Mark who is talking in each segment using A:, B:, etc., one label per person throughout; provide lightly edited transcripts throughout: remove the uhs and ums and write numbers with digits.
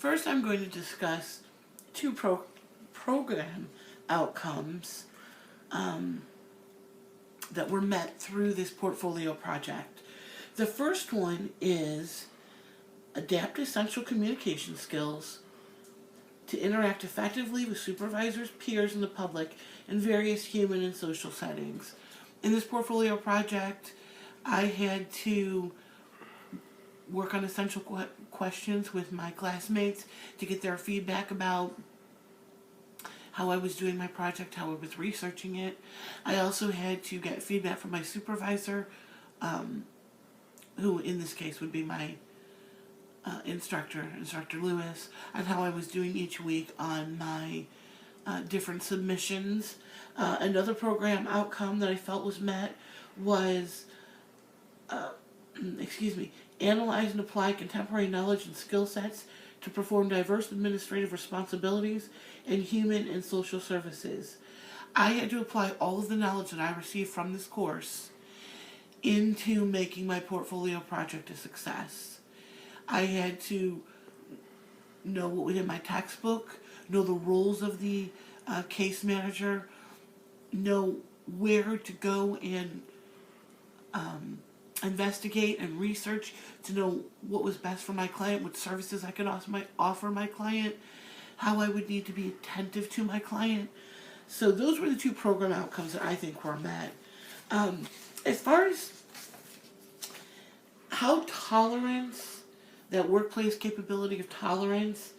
A: First, I'm going to discuss two program outcomes that were met through this portfolio project. The first one is adapt essential communication skills to interact effectively with supervisors, peers, and the public in various human and social settings. In this portfolio project, I had to work on essential questions with my classmates to get their feedback about how I was doing my project, how I was researching it. I also had to get feedback from my supervisor, who in this case would be my Instructor Lewis, on how I was doing each week on my different submissions. Another program outcome that I felt was met was, analyze and apply contemporary knowledge and skill sets to perform diverse administrative responsibilities in human and social services. I had to apply all of the knowledge that I received from this course into making my portfolio project a success. I had to know what was in my textbook, know the roles of the case manager, know where to go and investigate and research to know what was best for my client, what services I could offer my client, how I would need to be attentive to my client. So those were the two program outcomes that I think were met. As far as how tolerance, that workplace capability of tolerance,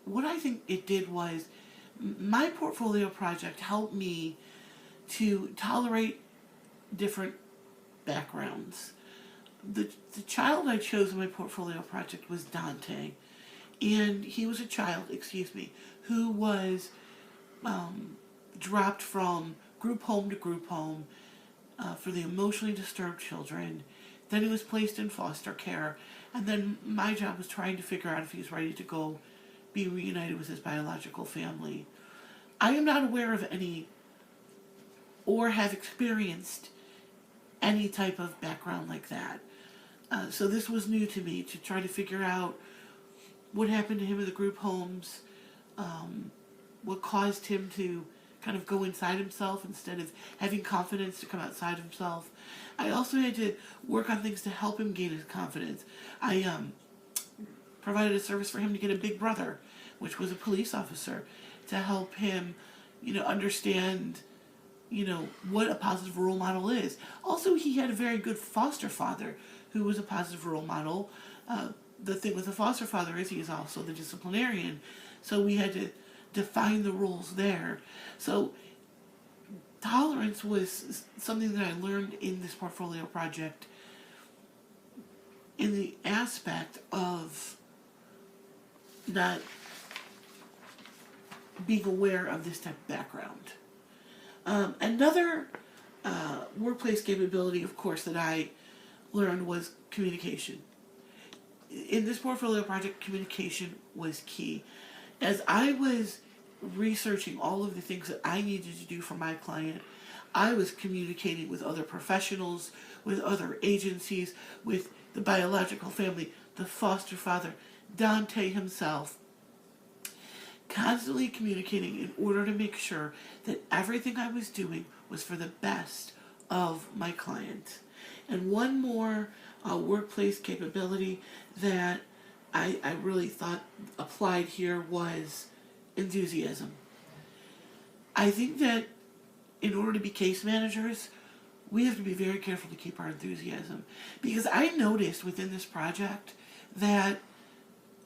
A: what I think it did was my portfolio project helped me to tolerate different backgrounds. The child I chose in my portfolio project was Dante, and he was a child, who was dropped from group home to group home for the emotionally disturbed children. Then he was placed in foster care, and then my job was trying to figure out if he was ready to go be reunited with his biological family. I am not aware of any or have experienced any type of background like that. So this was new to me, to try to figure out what happened to him in the group homes, what caused him to kind of go inside himself instead of having confidence to come outside himself. I also had to work on things to help him gain his confidence. I provided a service for him to get a big brother, which was a police officer, to help him, understand, what a positive role model is. Also, he had a very good foster father who was a positive role model. The thing with the foster father is he is also the disciplinarian, so we had to define the roles there. So tolerance was something that I learned in this portfolio project in the aspect of not being aware of this type of background. Another workplace capability, of course, that I learned was communication. In this portfolio project, communication was key. As I was researching all of the things that I needed to do for my client, I was communicating with other professionals, with other agencies, with the biological family, the foster father, Dante himself, constantly communicating in order to make sure that everything I was doing was for the best of my client. And one more workplace capability that I really thought applied here was enthusiasm. I think that in order to be case managers, we have to be very careful to keep our enthusiasm. Because I noticed within this project that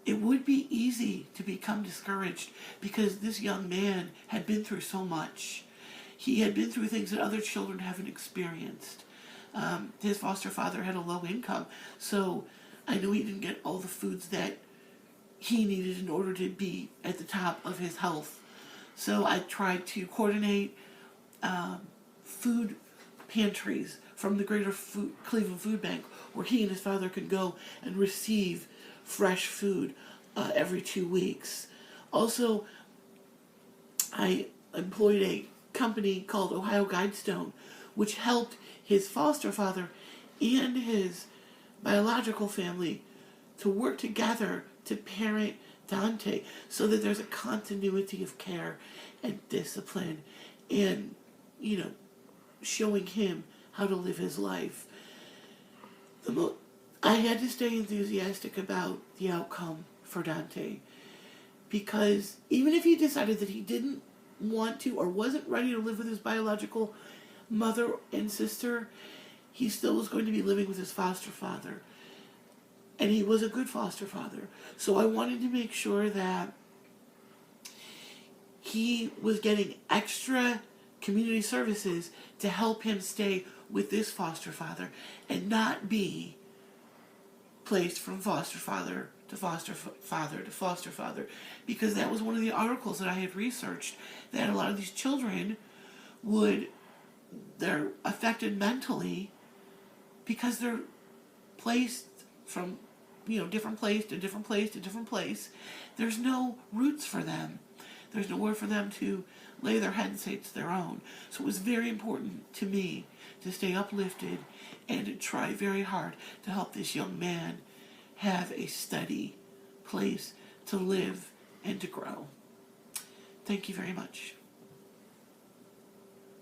A: it would be easy to become discouraged because this young man had been through so much. He had been through things that other children haven't experienced. His foster father had a low income, so I knew he didn't get all the foods that he needed in order to be at the top of his health. So I tried to coordinate food pantries from the Greater Cleveland Food Bank where he and his father could go and receive fresh food every 2 weeks. Also, I employed a company called Ohio Guidestone, which helped his foster father and his biological family to work together to parent Dante so that there's a continuity of care and discipline and, showing him how to live his life. I had to stay enthusiastic about the outcome for Dante, because even if he decided that he didn't want to or wasn't ready to live with his biological mother and sister, he still was going to be living with his foster father. And he was a good foster father. So I wanted to make sure that he was getting extra community services to help him stay with this foster father and not be placed from foster father to foster father to foster father, because that was one of the articles that I had researched, that a lot of these children they're affected mentally because they're placed from different place to different place to different place. There's no roots for them. There's nowhere for them to lay their head and say it's their own. So it was very important to me to stay uplifted and to try very hard to help this young man have a steady place to live and to grow. Thank you very much.